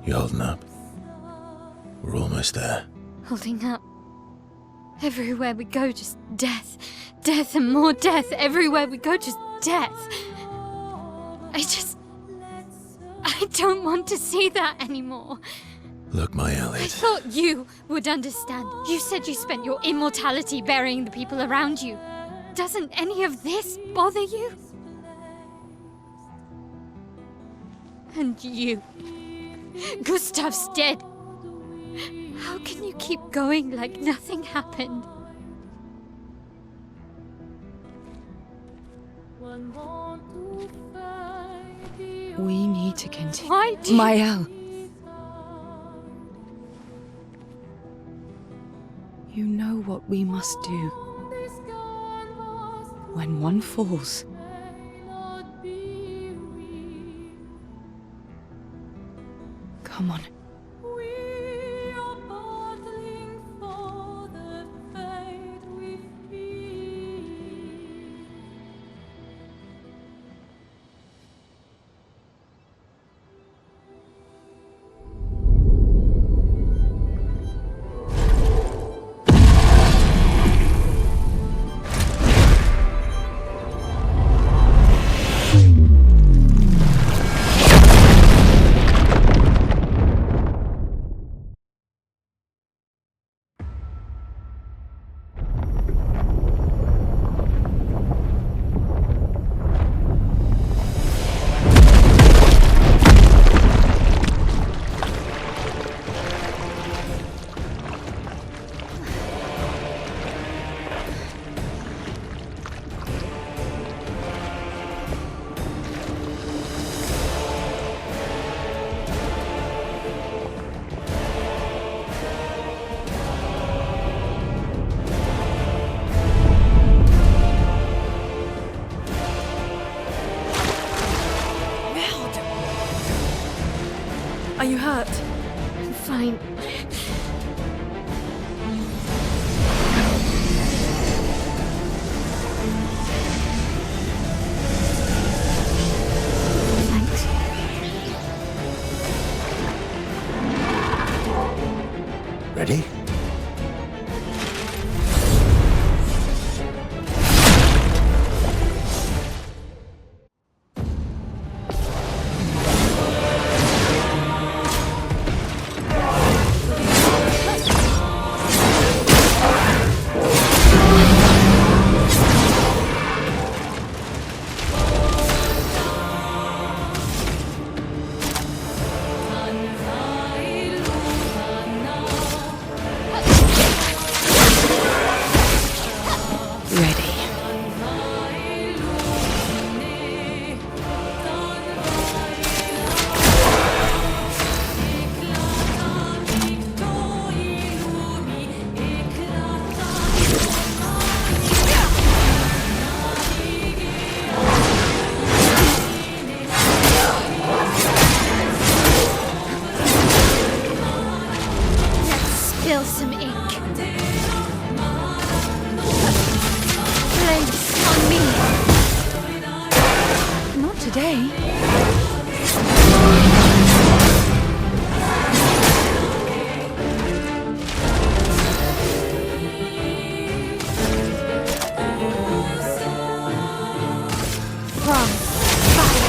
You holding up? We're almost there. Holding up. Everywhere we go, just death. Death and more death. Everywhere we go, just death. I don't want to see that anymore. Look, my I Elliot. thought you would understand. You said you spent your immortality burying the people around you. Doesn't any of this bother you? And you. Gustav's dead. How can you keep going like nothing happened? We need to continue. Why do you... Mael. You know what we must do. When one falls, come on. Are you hurt? I'm fine. Thanks. Ready? Spill some ink. Flames on me. Not today. From fire.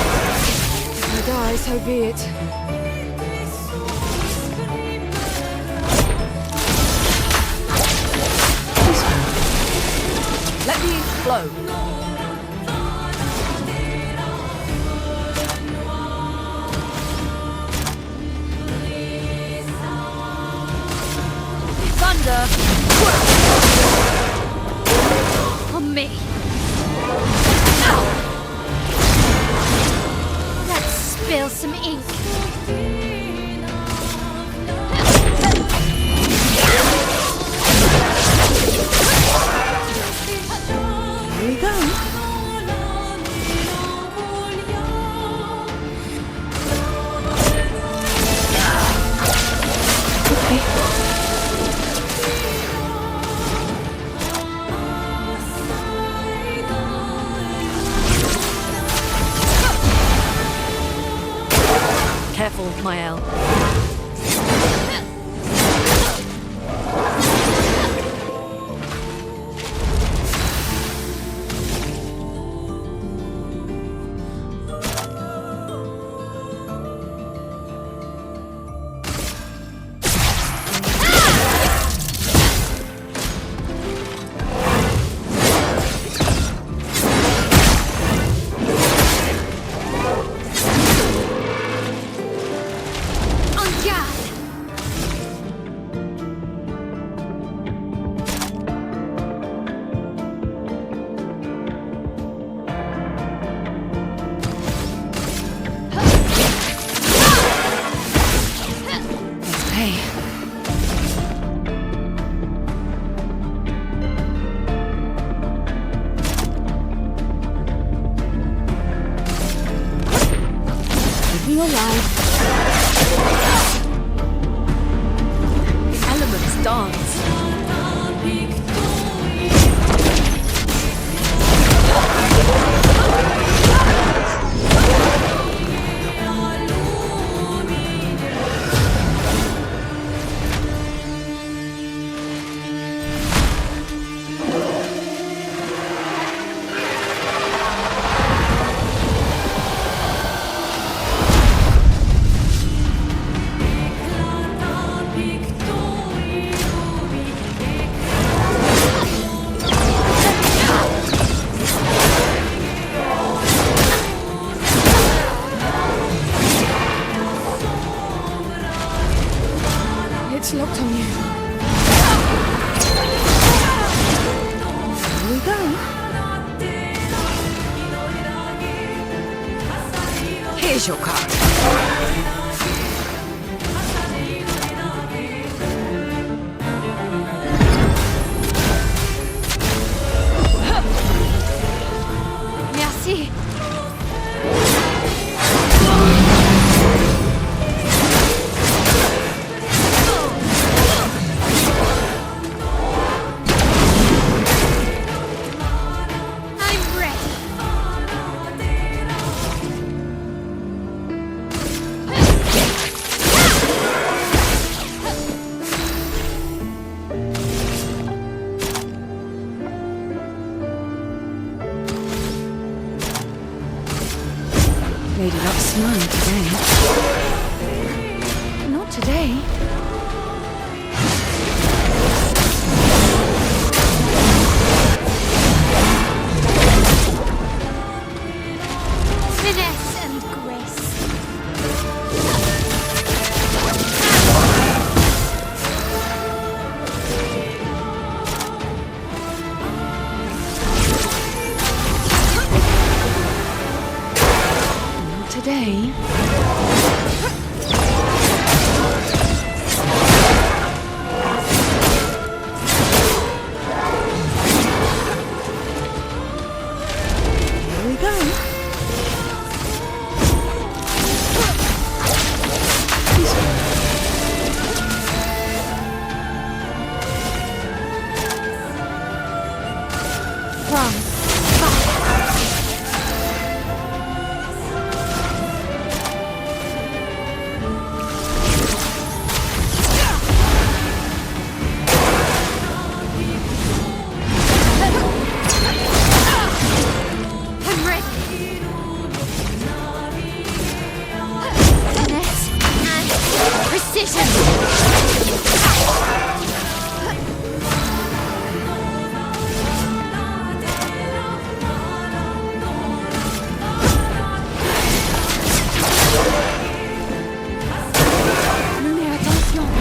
If I die, so be it. Let me flow. Thunder! On me. Ow! Let's spill some ink. Here we go. Okay. Careful, Mael. dance. It's locked on you. Here we go. Here's your card. Merci. I'm ready. Lady Luck's smiling today. Not today. Finesse and grace. Not today. Here we go. Wrong. I'm ready. Finesse and precision. Menez, attention.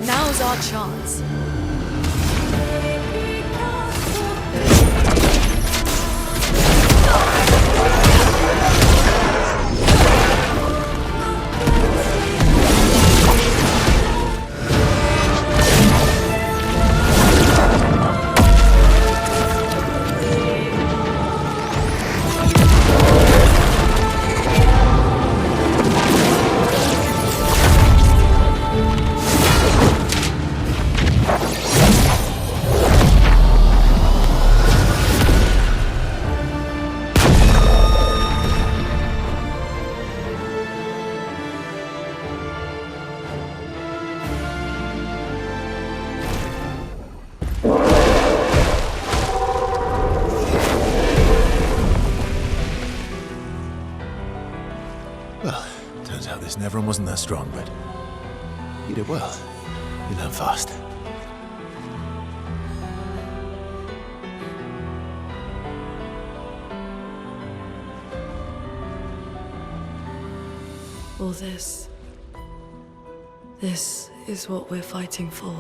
Now's our chance. Well, turns out this Nevron wasn't that strong, but you did well. You learn fast. All this. This is what we're fighting for.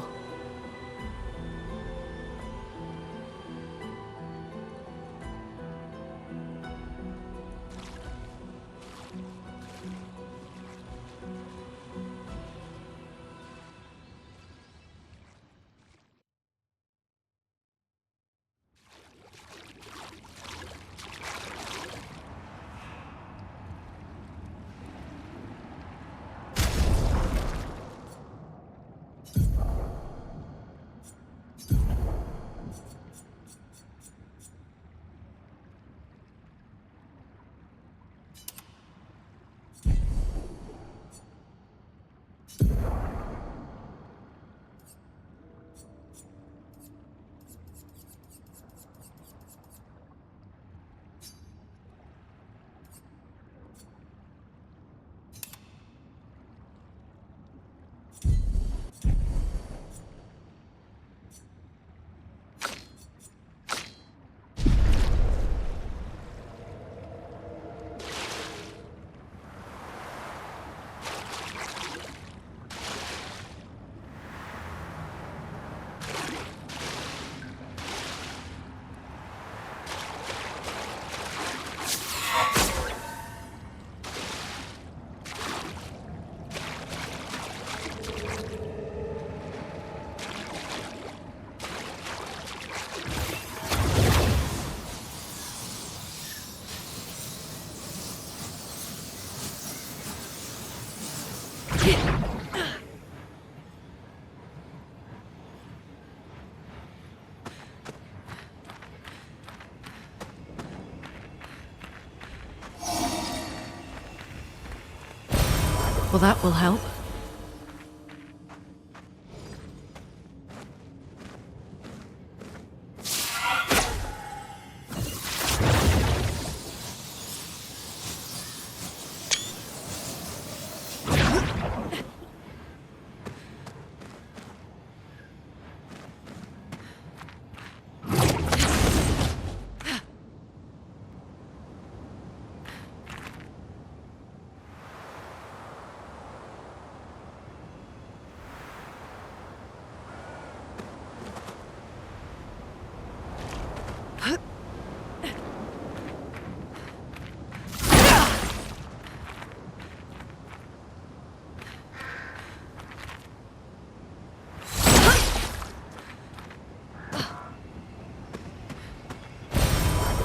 Well, that will help.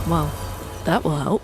Well, that will help.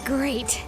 Great.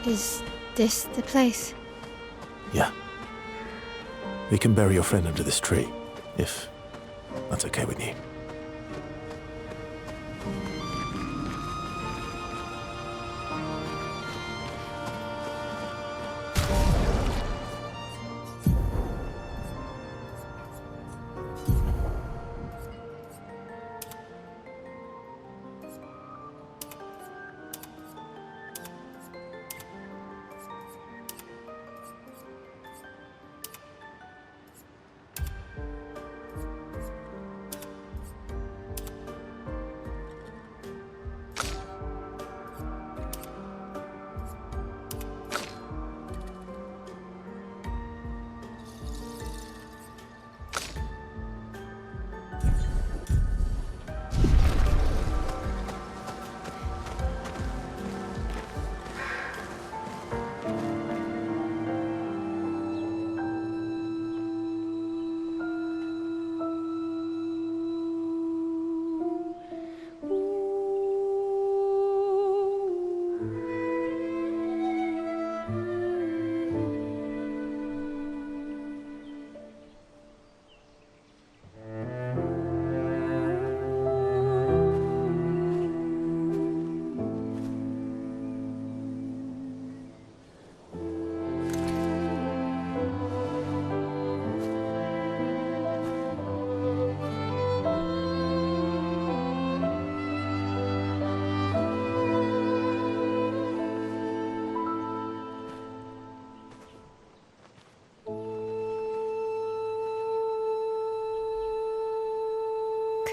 Is this the place? Yeah. We can bury your friend under this tree, if that's okay with you.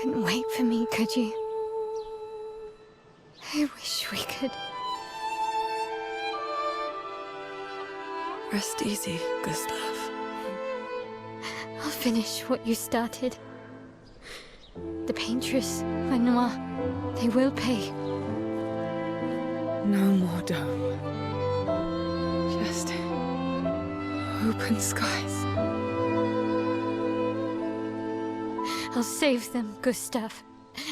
Couldn't wait for me, could you? I wish we could. Rest easy, Gustav. I'll finish what you started. The paintress, Renoir, they will pay. No more dome. Just open skies. I'll save them, Gustav.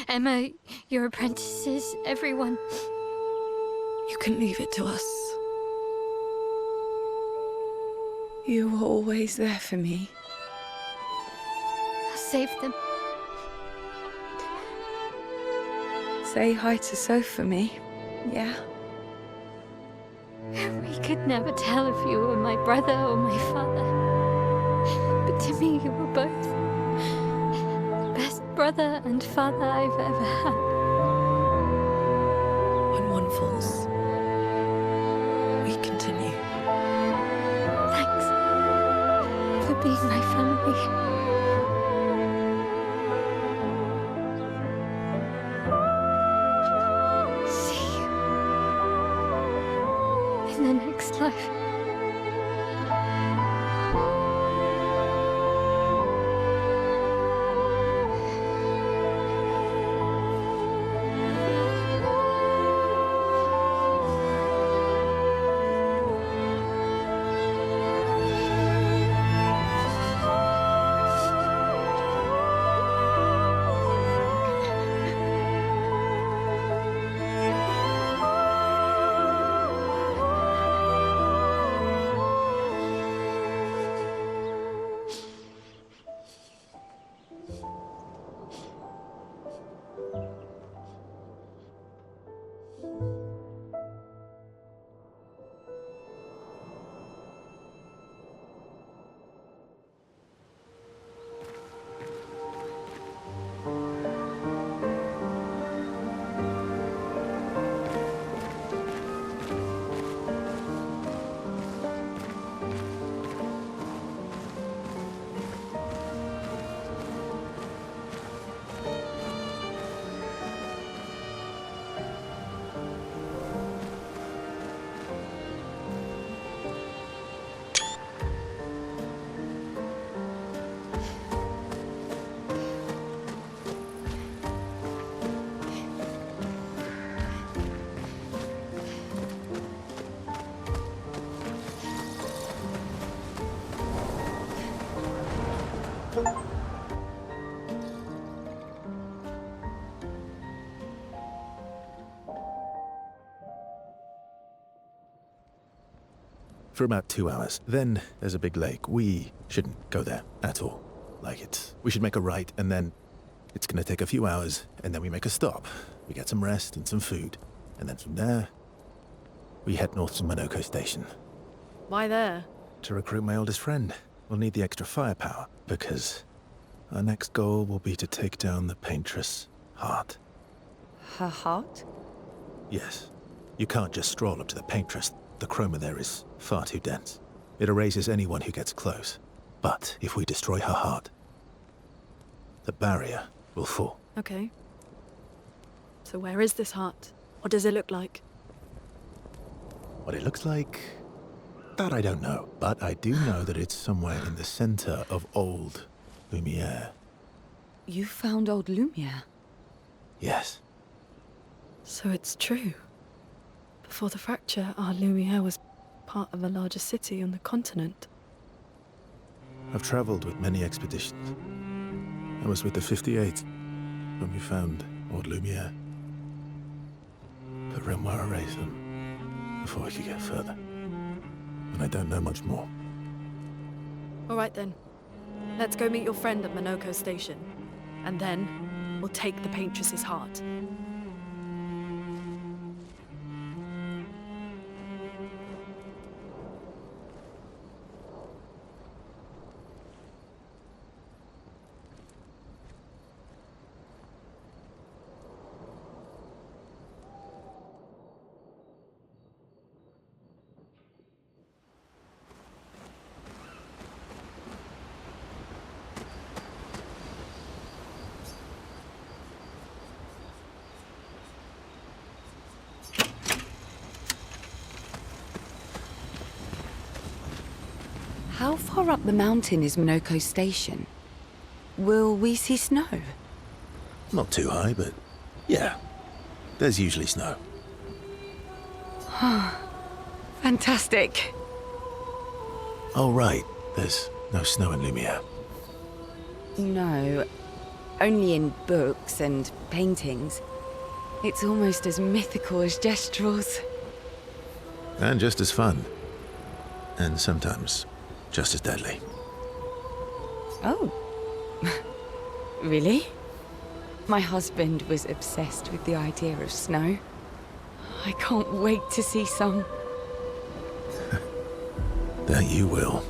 Emma, your apprentices, everyone. You can leave it to us. You were always there for me. I'll save them. Say hi to Soph for me, yeah? We could never tell if you were my brother or my father. But to me, you were both. Best brother and father I've ever had. When one falls, we continue. Thanks for being my family. See you in the next life. for about 2 hours. Then there's a big lake. We shouldn't go there at all. We should make a right, and then it's gonna take a few hours, and then we make a stop. We get some rest and some food, and then from there, we head north to Minoko Station. Why there? To recruit my oldest friend. We'll need the extra firepower, because our next goal will be to take down the Paintress' heart. Her heart? Yes. You can't just stroll up to the Paintress. The chroma there is far too dense. It erases anyone who gets close. But if we destroy her heart, the barrier will fall. Okay. So where is this heart? What does it look like? What it looks like, that I don't know. But I do know that it's somewhere in the center of old Lumiere. You found old Lumiere? Yes. So it's true. Before the fracture, our Lumiere was part of a larger city on the continent. I've traveled with many expeditions. I was with the 58th when we found old Lumiere. But Renoir erased them before we could get further. And I don't know much more. All right then. Let's go meet your friend at Minoko Station. And then we'll take the Paintress's heart. How far up the mountain is Minoko Station? Will we see snow? Not too high, but yeah. There's usually snow. Fantastic. Oh, right. There's no snow in Lumiere. No, only in books and paintings. It's almost as mythical as Gestrels. And just as fun. And sometimes just as deadly. Oh. Really? My husband was obsessed with the idea of snow. I can't wait to see some. That you will.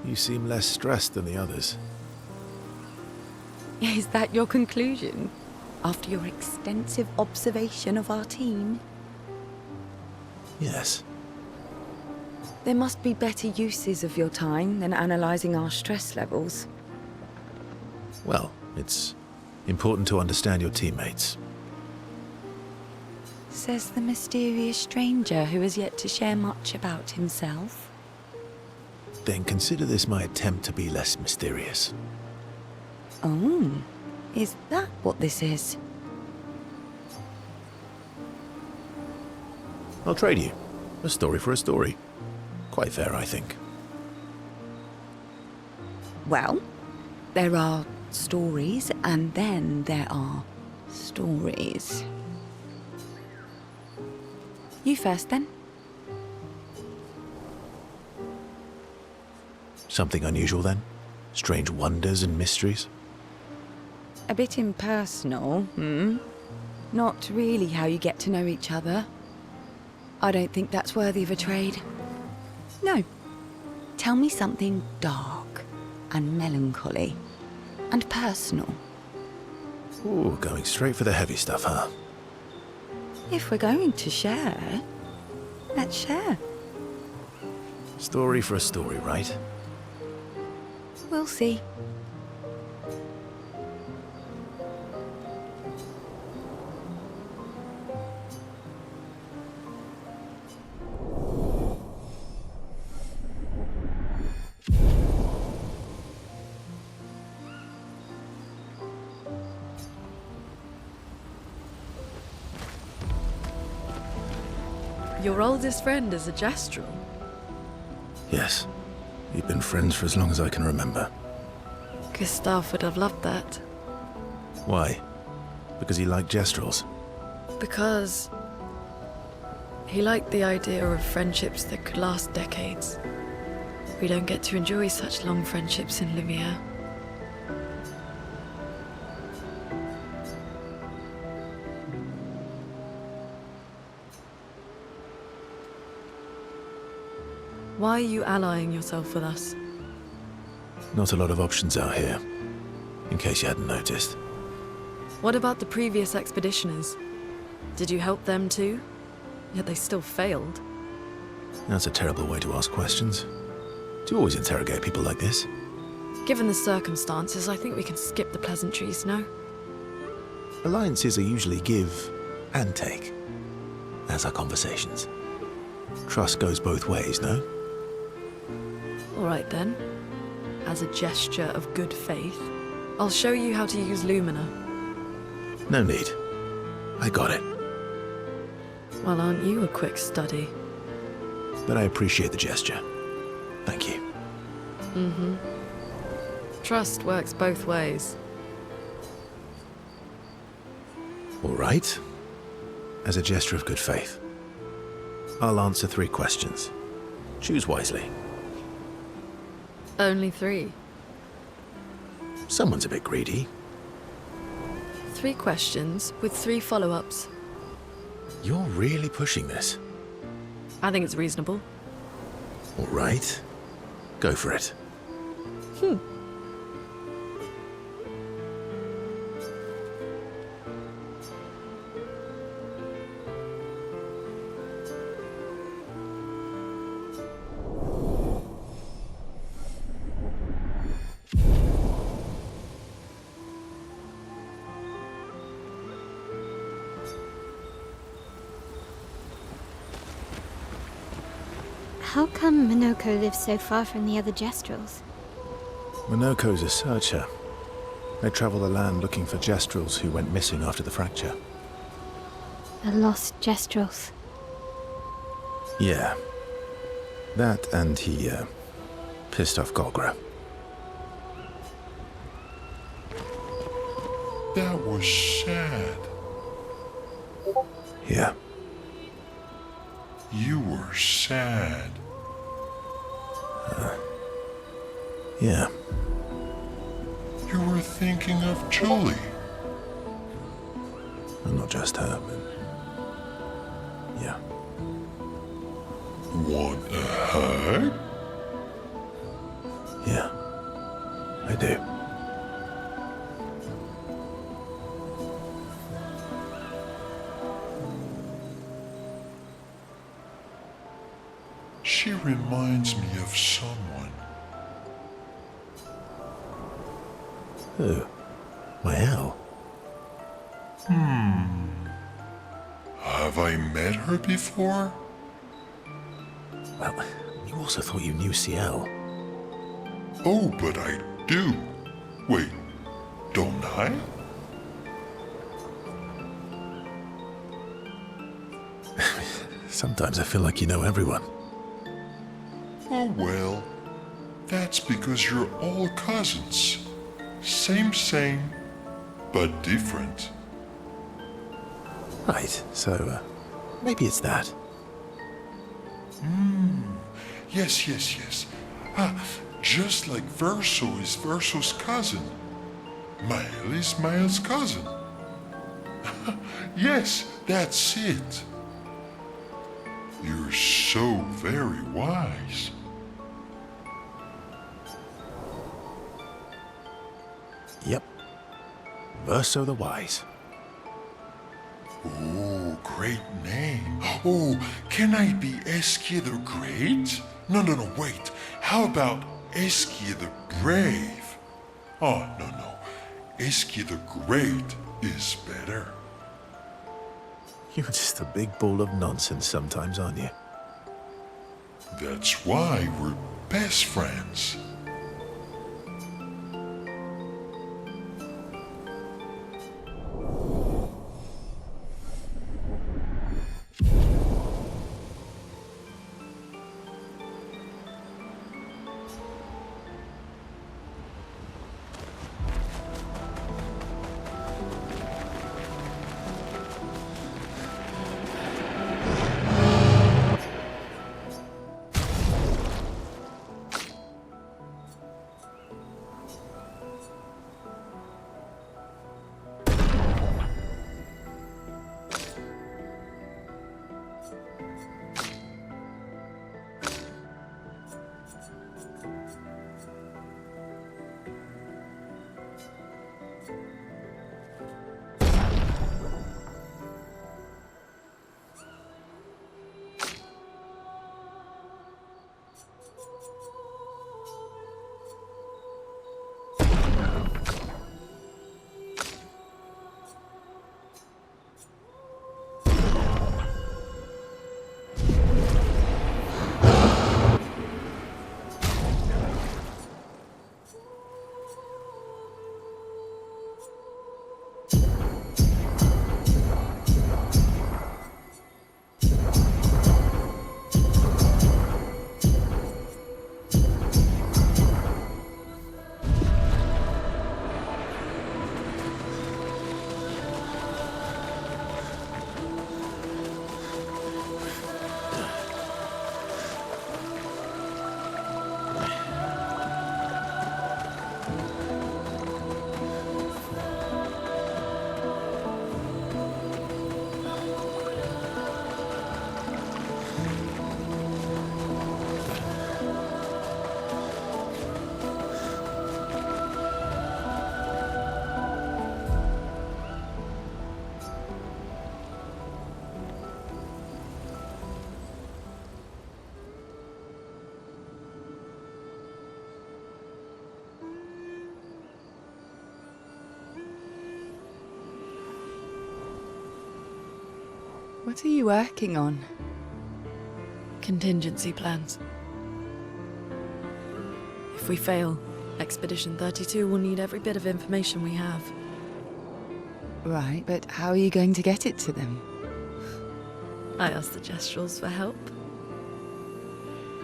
You seem less stressed than the others. Is that your conclusion? After your extensive observation of our team? Yes. There must be better uses of your time than analysing our stress levels. Well, it's important to understand your teammates. Says the mysterious stranger who has yet to share much about himself. Then consider this my attempt to be less mysterious. Oh, is that what this is? I'll trade you. A story for a story. Quite fair, I think. Well, there are stories, and then there are stories. You first, then. Something unusual, then? Strange wonders and mysteries? A bit impersonal, Not really how you get to know each other. I don't think that's worthy of a trade. No. Tell me something dark and melancholy and personal. Ooh, going straight for the heavy stuff, huh? If we're going to share, let's share. Story for a story, right? We'll see. Your oldest friend is a Gestrel. Yes. We've been friends for as long as I can remember. Gustav would have loved that. Why? Because he liked Jestrels. Because he liked the idea of friendships that could last decades. We don't get to enjoy such long friendships in Lumiere. Why are you allying yourself with us? Not a lot of options out here, in case you hadn't noticed. What about the previous expeditioners? Did you help them too? Yet they still failed. That's a terrible way to ask questions. Do you always interrogate people like this? Given the circumstances, I think we can skip the pleasantries, no? Alliances are usually give and take, as are conversations. Trust goes both ways, no? All right then. As a gesture of good faith, I'll show you how to use Lumina. No need. I got it. Well, aren't you a quick study? But I appreciate the gesture. Thank you. Mm-hmm. Trust works both ways. All right. As a gesture of good faith, I'll answer 3 questions. Choose wisely. Only 3. Someone's a bit greedy. 3 questions with 3 follow-ups. You're really pushing this. I think it's reasonable. All right. Go for it. How come Minoko lives so far from the other Jestrels? Minoko's a searcher. They travel the land looking for Jestrels who went missing after the fracture. The lost Jestrels. Yeah. That and he, pissed off Golgra. That was sad. Yeah. You were sad. Yeah. You were thinking of Julie. And not just her, but... yeah. Want a hug? Yeah. I do. She reminds me of someone. Who? Well. Have I met her before? Well, you also thought you knew CL. Oh, but I do. Wait, don't I? Sometimes I feel like you know everyone. Oh well, that's because you're all cousins. Same, but different. Right, so, maybe it's that. Yes. Just like Verso is Verso's cousin. Mael is Mael's cousin. Yes, that's it. You're so very wise. Yep. Verso the Wise. Oh, great name. Oh, can I be Eskia the Great? No, wait. How about Eskia the Brave? Oh, no. Eskia the Great is better. You're just a big ball of nonsense sometimes, aren't you? That's why we're best friends. What are you working on? Contingency plans. If we fail, Expedition 32 will need every bit of information we have. Right, but how are you going to get it to them? I asked the Gestrals for help.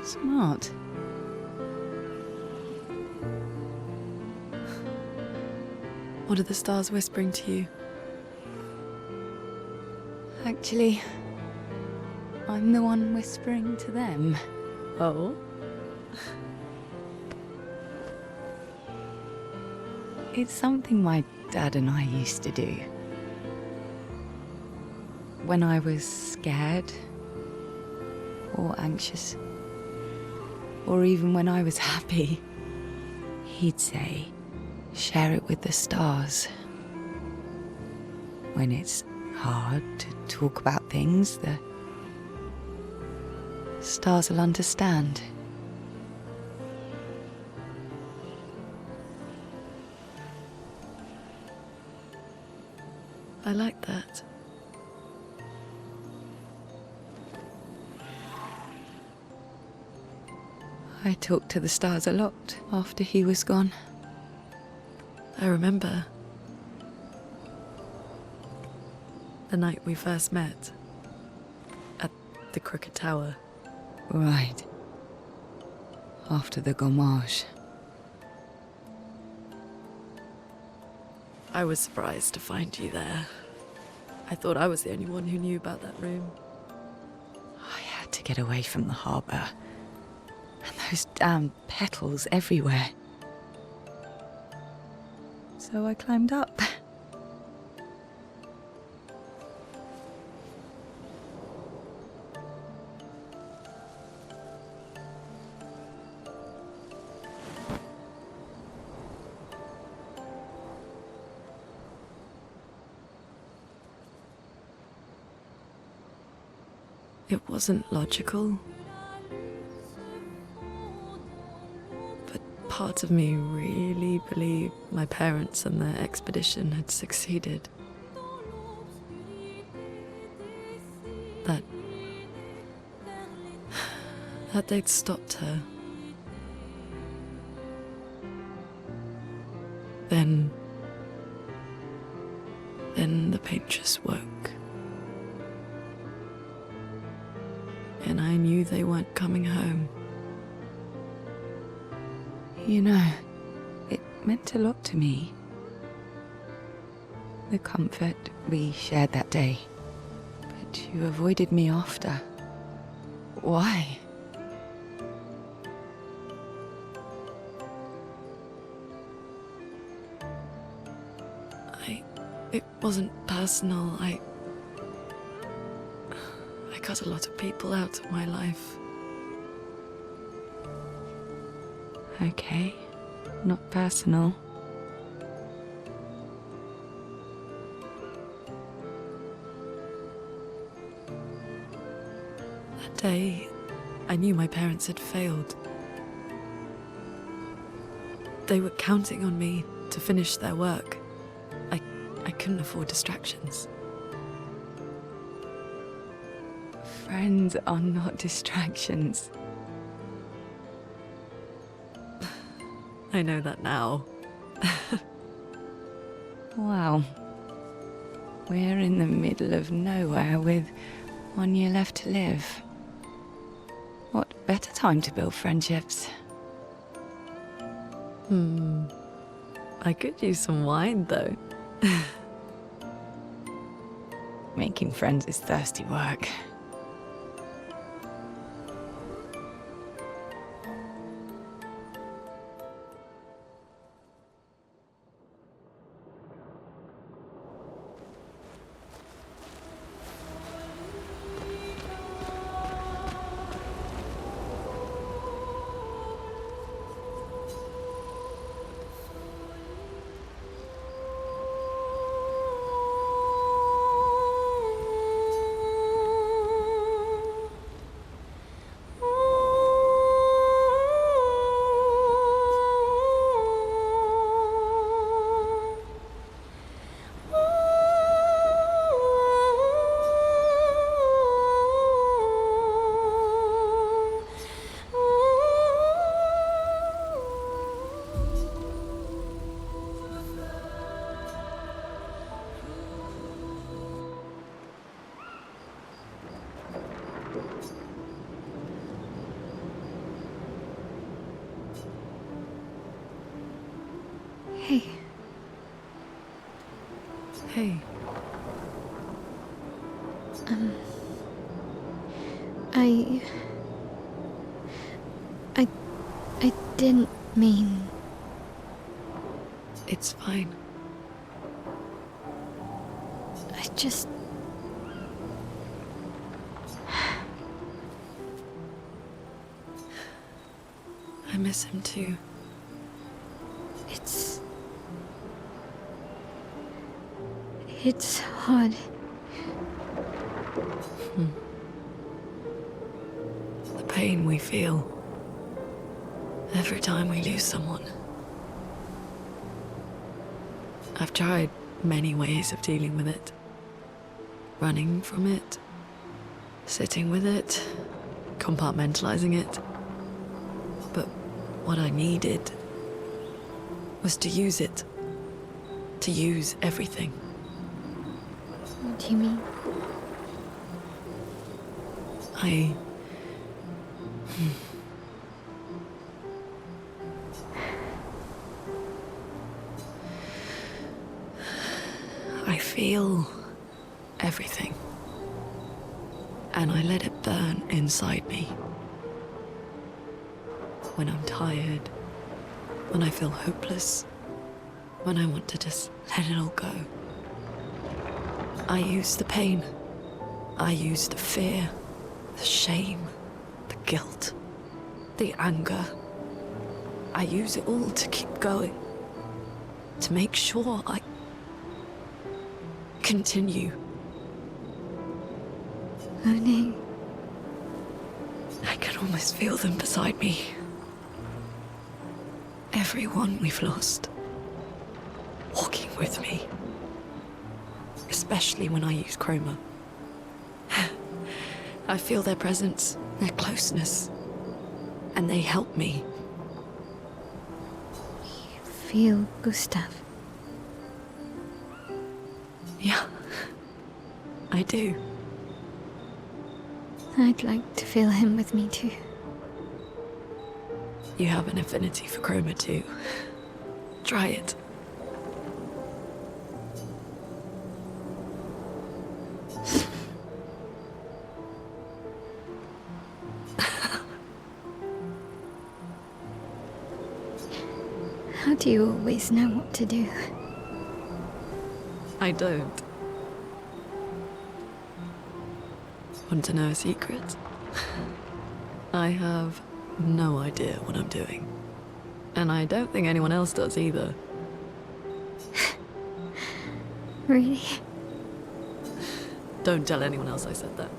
Smart. What are the stars whispering to you? Actually, I'm the one whispering to them. Oh? It's something my dad and I used to do. When I was scared, or anxious, or even when I was happy, he'd say, share it with the stars. When it's hard to talk about things, the stars will understand. I like that. I talked to the stars a lot after he was gone. I remember the night we first met at the Crooked Tower. Right. After the gommage. I was surprised to find you there. I thought I was the only one who knew about that room. I had to get away from the harbour. And those damn petals everywhere. So I climbed up. It wasn't logical. But part of me really believed my parents and their expedition had succeeded. That they'd stopped her. Then the paint just woke. And I knew they weren't coming home. You know, it meant a lot to me. The comfort we shared that day. But you avoided me after. Why? It wasn't personal. I cut a lot of people out of my life. Okay, not personal. That day, I knew my parents had failed. They were counting on me to finish their work. I couldn't afford distractions. Friends are not distractions. I know that now. Wow. We're in the middle of nowhere with 1 year left to live. What better time to build friendships? I could use some wine, though. Making friends is thirsty work. Hey, Hey, I... I didn't mean... it's fine. I just... I miss him too. It's hard. The pain we feel every time we lose someone. I've tried many ways of dealing with it. Running from it, sitting with it, compartmentalizing it. But what I needed was to use it. To use everything. What do you mean? I feel everything. And I let it burn inside me. When I'm tired, when I feel hopeless, when I want to just let it all go. I use the pain. I use the fear, the shame, the guilt, the anger. I use it all to keep going. To make sure I continue. Oh no. I can almost feel them beside me. Everyone we've lost. Walking with me. Especially when I use chroma. I feel their presence, their closeness. And they help me. You feel Gustav? Yeah, I do. I'd like to feel him with me too. You have an affinity for chroma too. Try it. How do you always know what to do? I don't. Want to know a secret? I have no idea what I'm doing. And I don't think anyone else does either. Really? Don't tell anyone else I said that.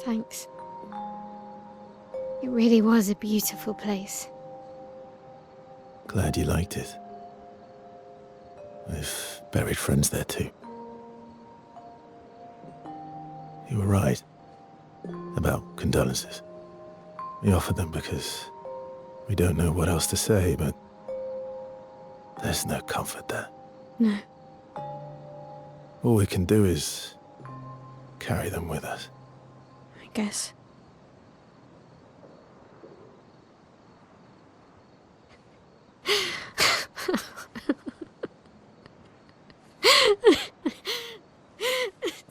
Thanks. It really was a beautiful place. Glad you liked it. I've buried friends there too. You were right about condolences. We offered them because we don't know what else to say, but there's no comfort there. No. All we can do is carry them with us. I guess.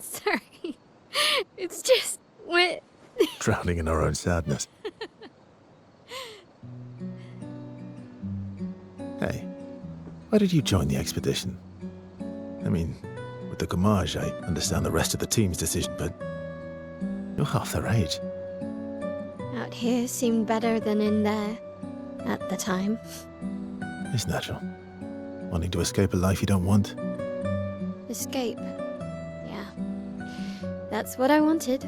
Sorry. It's just wet. Drowning in our own sadness. Hey, why did you join the expedition? I mean, with the Gommage, I understand the rest of the team's decision, but you're half their age. Out here seemed better than in there. At the time. It's natural. Wanting to escape a life you don't want. Escape. Yeah. That's what I wanted.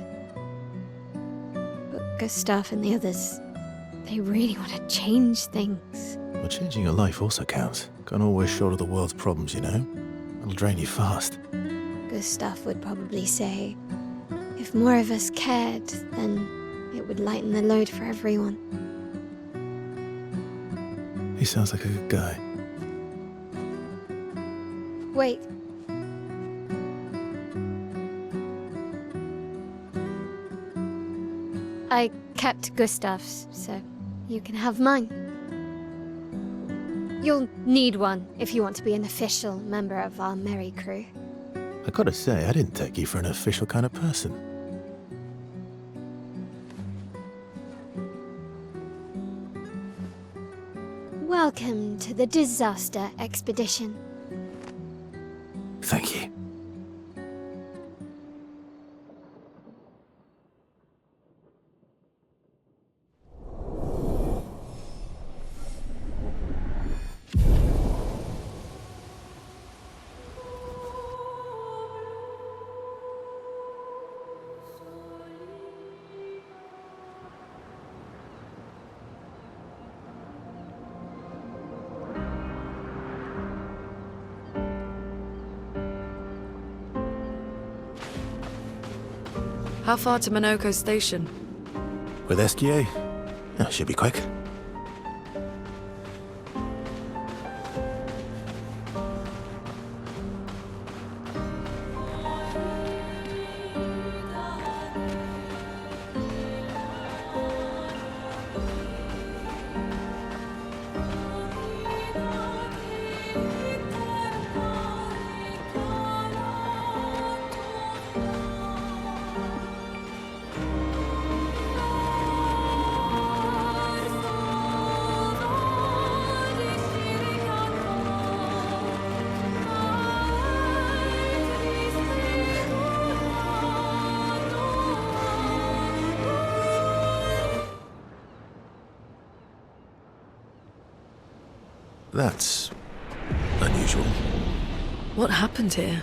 But Gustav and the others, they really want to change things. Well, changing your life also counts. Can't always shoulder the world's problems, you know? It'll drain you fast. Gustav would probably say, if more of us cared, then it would lighten the load for everyone. He sounds like a good guy. Wait. I kept Gustav's, so you can have mine. You'll need one if you want to be an official member of our merry crew. I gotta say, I didn't take you for an official kind of person. Welcome to the disaster expedition. Thank you. How far to Minoko Station? With SGA? That should be quick. That's unusual. What happened here?